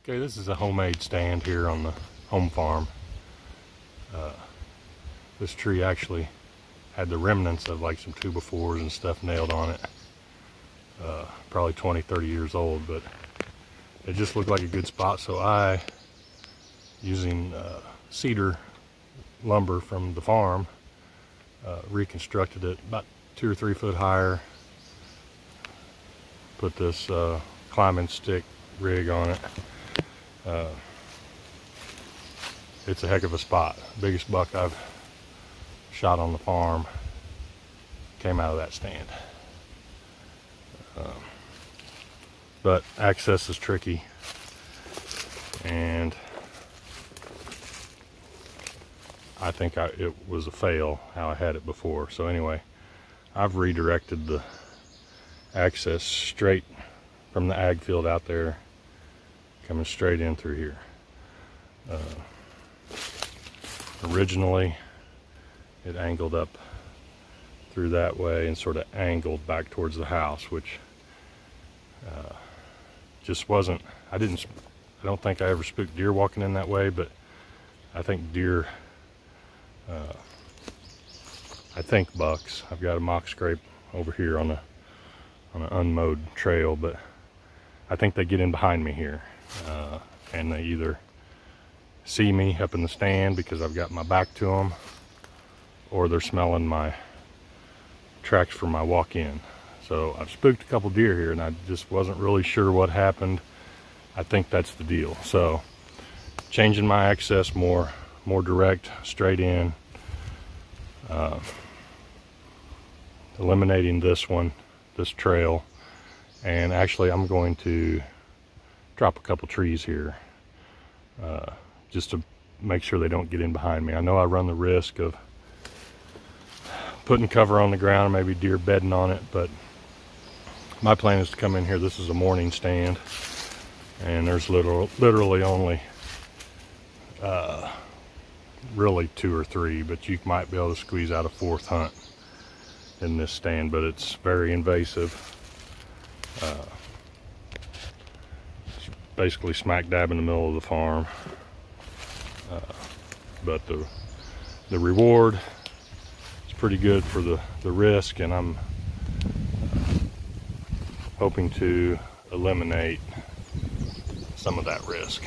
Okay, this is a homemade stand here on the home farm. This tree actually had the remnants of like some 2x4s and stuff nailed on it. Probably 20-30 years old, but it just looked like a good spot, so I, using cedar lumber from the farm, reconstructed it about 2 or 3 foot higher, put this climbing stick rig on it. It's a heck of a spot. Biggest buck I've shot on the farm came out of that stand. But access is tricky, and I think it was a fail how I had it before. So anyway, I've redirected the access straight from the ag field out there, coming straight in through here. Originally it angled up through that way and sort of angled back towards the house, which just wasn't, I don't think I ever spooked deer walking in that way, but I think deer, I think bucks. I've got a mock scrape over here on an unmowed trail, but I think they get in behind me here, and they either see me up in the stand because I've got my back to them, or they're smelling my tracks for my walk in. So I've spooked a couple deer here, and I just wasn't really sure what happened. I think that's the deal. So changing my access more direct, straight in, eliminating this trail, and actually I'm going to drop a couple trees here just to make sure they don't get in behind me. I know I run the risk of putting cover on the ground, maybe deer bedding on it, but my plan is to come in here. This is a morning stand, and there's literally only really 2 or 3, but you might be able to squeeze out a 4th hunt in this stand, but it's very invasive. It's basically smack dab in the middle of the farm, but the reward is pretty good for the risk, and I'm hoping to eliminate some of that risk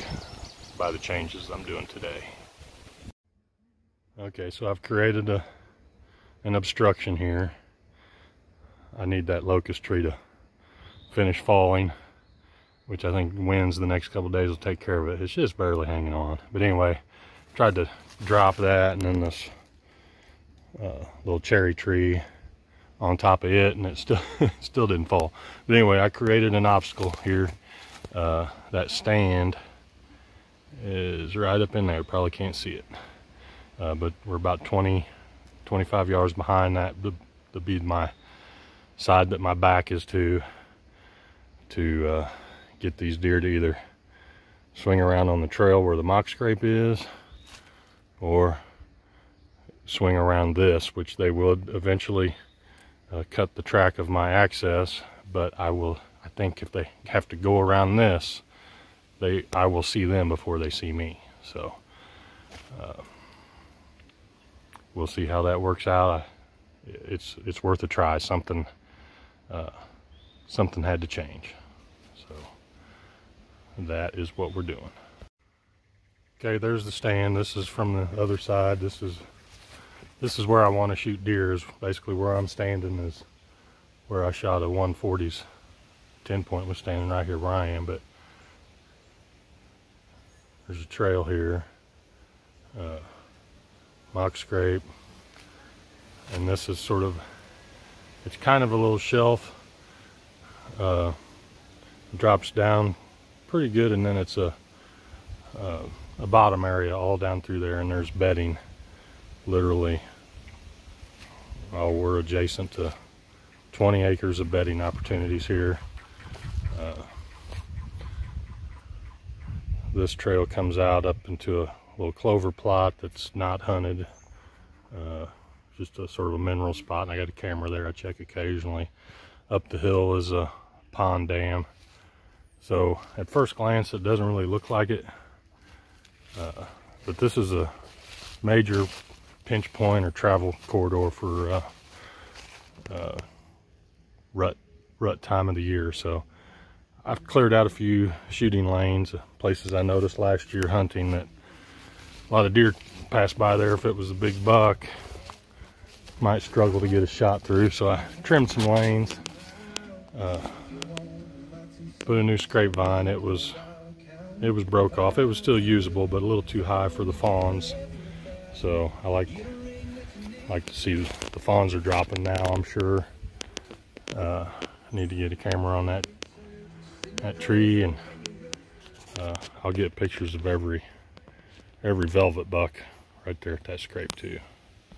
by the changes I'm doing today. Okay, so I've created an obstruction here. I need that locust tree to finish falling, which I think winds the next couple days will take care of it. It's just barely hanging on. But anyway, tried to drop that, and then this little cherry tree on top of it, and it still didn't fall. But anyway, I created an obstacle here. That stand is right up in there. Probably can't see it, but we're about 20-25 yards behind that. To be my side that my back is to get these deer to either swing around on the trail where the mock scrape is, or swing around this, which they would eventually cut the track of my access. But I think if they have to go around this, I will see them before they see me. So we'll see how that works out. It's worth a try. Something had to change, so that is what we're doing. Okay, there's the stand. This is from the other side. This is where I want to shoot deer. Is basically where I'm standing, is where I shot a 140's 10-point. Was standing right here where I am, but there's a trail here, mock scrape, and this is sort of, it's kind of a little shelf, drops down pretty good, and then it's a bottom area all down through there, and there's bedding. Literally, we're adjacent to 20 acres of bedding opportunities here. This trail comes out up into a little clover plot that's not hunted, just a sort of a mineral spot, and I got a camera there. I check occasionally. Up the hill is a pond dam, So at first glance, it doesn't really look like it, but this is a major pinch point or travel corridor for rut time of the year. So I've cleared out a few shooting lanes, places I noticed last year hunting that a lot of deer pass by there. If it was a big buck, might struggle to get a shot through. So I trimmed some lanes, put a new scrape vine. It was broke off. It was still usable, but a little too high for the fawns. So I like to see the fawns are dropping now, I'm sure. I need to get a camera on that tree, and I'll get pictures of every velvet buck right there at that scrape too.